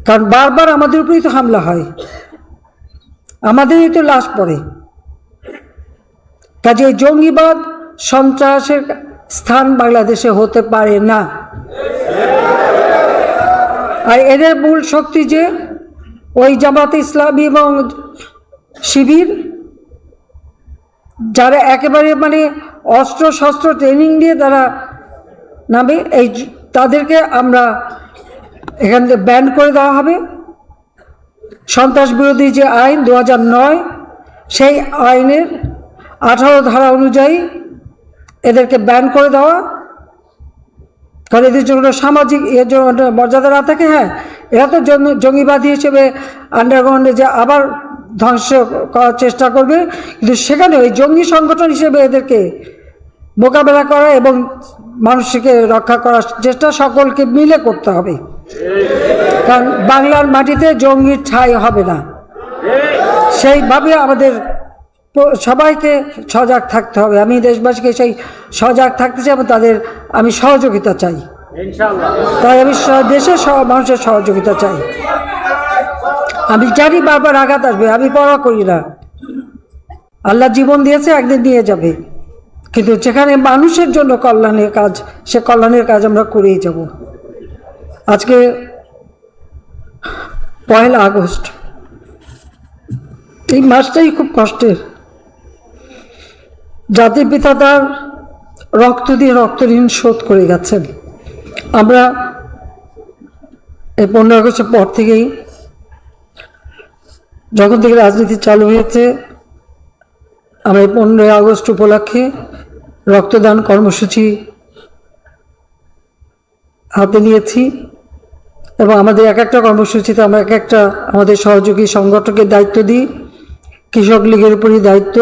কারণ বারবার আমাদের উপরেই তো হামলা হয়, আমাদেরই তো লাশ পড়ে। কাজে জঙ্গিবাদ সন্ত্রাসের স্থান বাংলাদেশে হতে পারে না। আর এদের মূল শক্তি যে ওই জামাতে ইসলামী এবং শিবির, যারা একেবারে মানে অস্ত্র শস্ত্র ট্রেনিং দিয়ে তারা নামে, তাদেরকে আমরা এখান থেকে ব্যান করে দেওয়া হবে। সন্ত্রাস বিরোধী যে আইন 2009, সেই আইনের 18 ধারা অনুযায়ী এদেরকে ব্যান করে দেওয়া। কারণ এদের জন্য সামাজিক এর জন্য মর্যাদা না থাকে। হ্যাঁ, এরা তো জঙ্গিবাদী হিসেবে আন্ডারগ্রাউন্ডে যে আবার ধ্বংস করার চেষ্টা করবে, কিন্তু সেখানে ওই জঙ্গি সংগঠন হিসেবে এদেরকে মোকাবেলা করা এবং মানুষকে রক্ষা করার চেষ্টা সকলকে মিলে করতে হবে। কারণ বাংলার মাটিতে জঙ্গির ঠাঁই হবে না। সেইভাবে আমাদের সবাইকে সজাগ থাকতে হবে। আমি দেশবাসীকে সেই সজাগ থাকতে চাই এবং তাদের আমি সহযোগিতা চাই। তাই আমি দেশের মানুষের সহযোগিতা চাই। আমি জানি বারবার আঘাত আসবে, আমি পরোয়া করি না। আল্লাহ জীবন দিয়েছে, একদিন নিয়ে যাবে, কিন্তু যেখানে মানুষের জন্য কল্যাণের কাজ, সে কল্যাণের কাজ আমরা করেই যাব। আজকে 1 আগস্ট, এই মাসটাই খুব কষ্টের। জাতির পিতা তার রক্ত দিয়ে রক্ত ঋণ শোধ করে গেছেন। আমরা এই 15 আগস্টের পর থেকেই, যখন থেকে রাজনীতি চালু হয়েছে, আমরা এই 15 আগস্ট উপলক্ষে রক্তদান কর্মসূচি হাতে নিয়েছি এবং আমাদের এক একটা কর্মসূচিতে আমরা এক একটা আমাদের সহযোগী সংগঠকের দায়িত্ব দিই। কৃষক লীগের উপরই দায়িত্ব।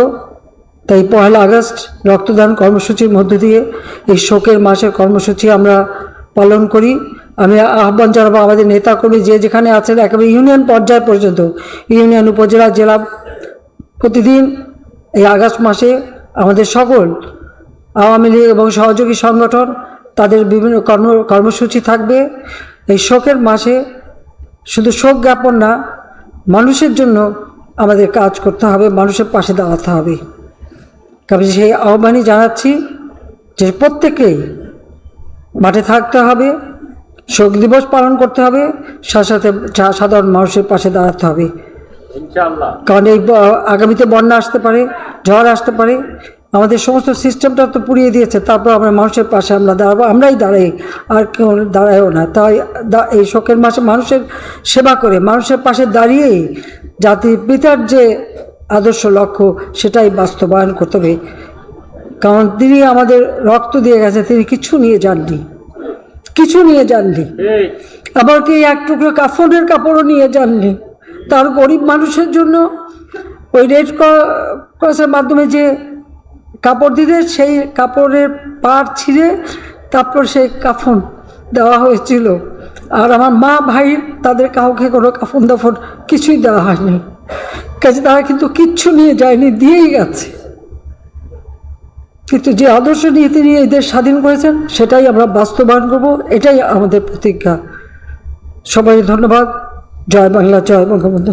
তাই 1 আগস্ট রক্তদান কর্মসূচির মধ্য দিয়ে এই শোকের মাসের কর্মসূচি আমরা পালন করি। আমি আহ্বান জানাবো আমাদের নেতাকর্মী যে যেখানে আছেন, একেবারে ইউনিয়ন পর্যায় পর্যন্ত, ইউনিয়ন, উপজেলা, জেলা, প্রতিদিন এই আগস্ট মাসে আমাদের সকল আওয়ামী লীগ এবং সহযোগী সংগঠন তাদের বিভিন্ন কর্মসূচি থাকবে। এই শোকের মাসে শুধু শোক জ্ঞাপন না, মানুষের জন্য আমাদের কাজ করতে হবে, মানুষের পাশে দাঁড়াতে হবে। কারণ সেই আহ্বানই জানাচ্ছি যে প্রত্যেকেই মাঠে থাকতে হবে, শোক দিবস পালন করতে হবে, সাথে সাথে সাধারণ মানুষের পাশে দাঁড়াতে হবে। কারণ এই আগামীতে বন্যা আসতে পারে, ঝড় আসতে পারে, আমাদের সমস্ত সিস্টেমটা তো পুড়িয়ে দিয়েছে। তারপর আমরা মানুষের পাশে আমরা দাঁড়াবো, আমরাই দাঁড়াই, আর কেউ দাঁড়ায়ও না। তাই এই শোকের মাসে মানুষের সেবা করে, মানুষের পাশে দাঁড়িয়েই জাতির পিতার যে আদর্শ লক্ষ্য সেটাই বাস্তবায়ন করতে হবে। কারণ তিনি আমাদের রক্ত দিয়ে গেছে, তিনি কিছু নিয়ে যাননি, কিছু নিয়ে যাননি। আবার কি এক টুকরো কাফনের কাপড়ও নিয়ে যাননি। তার গরিব মানুষের জন্য ওই রেড ক্রসের মাধ্যমে যে কাপড় দিতে, সেই কাপড়ের পাড় ছিঁড়ে তারপর সেই কাফন দেওয়া হয়েছিল। আর আমার মা ভাই তাদের কাউকে কোনো কাফন দাফন কিছুই দেওয়া হয়নি। কাজে তারা কিন্তু কিচ্ছু নিয়ে যায়নি, দিয়েই গেছে। কিন্তু যে আদর্শ নিয়ে তিনি এই দেশ স্বাধীন করেছেন সেটাই আমরা বাস্তবায়ন করব, এটাই আমাদের প্রতিজ্ঞা। সবাই ধন্যবাদ। জয় বাংলা, জয় বঙ্গবন্ধু।